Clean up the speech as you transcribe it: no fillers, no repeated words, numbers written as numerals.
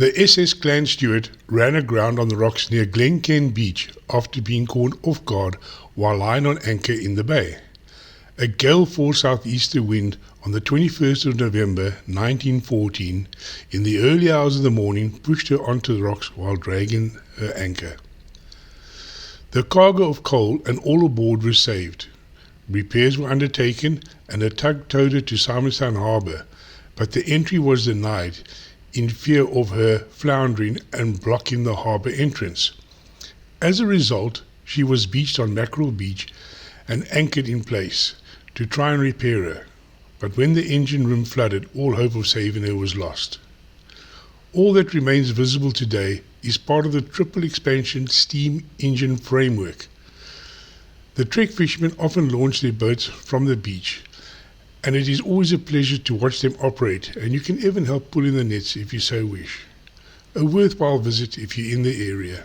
The SS Clan Stuart ran aground on the rocks near Glencairn beach after being caught off guard while lying on anchor in the bay. A gale force southeaster wind on the 21st of November 1914 in the early hours of the morning pushed her onto the rocks while dragging her anchor. The cargo of coal and all aboard was saved. Repairs were undertaken and a tug towed her to Simonstown harbour, but the entry was denied in fear of her floundering and blocking the harbour entrance. As a result, she was beached on Mackerel beach and anchored in place to try and repair her, but when the engine room flooded, all hope of saving her was lost. All that remains visible today is part of the triple expansion steam engine framework. The trek fishermen often launch their boats from the beach, and it is always a pleasure to watch them operate, and you can even help pull in the nets if you so wish. A worthwhile visit if you're in the area.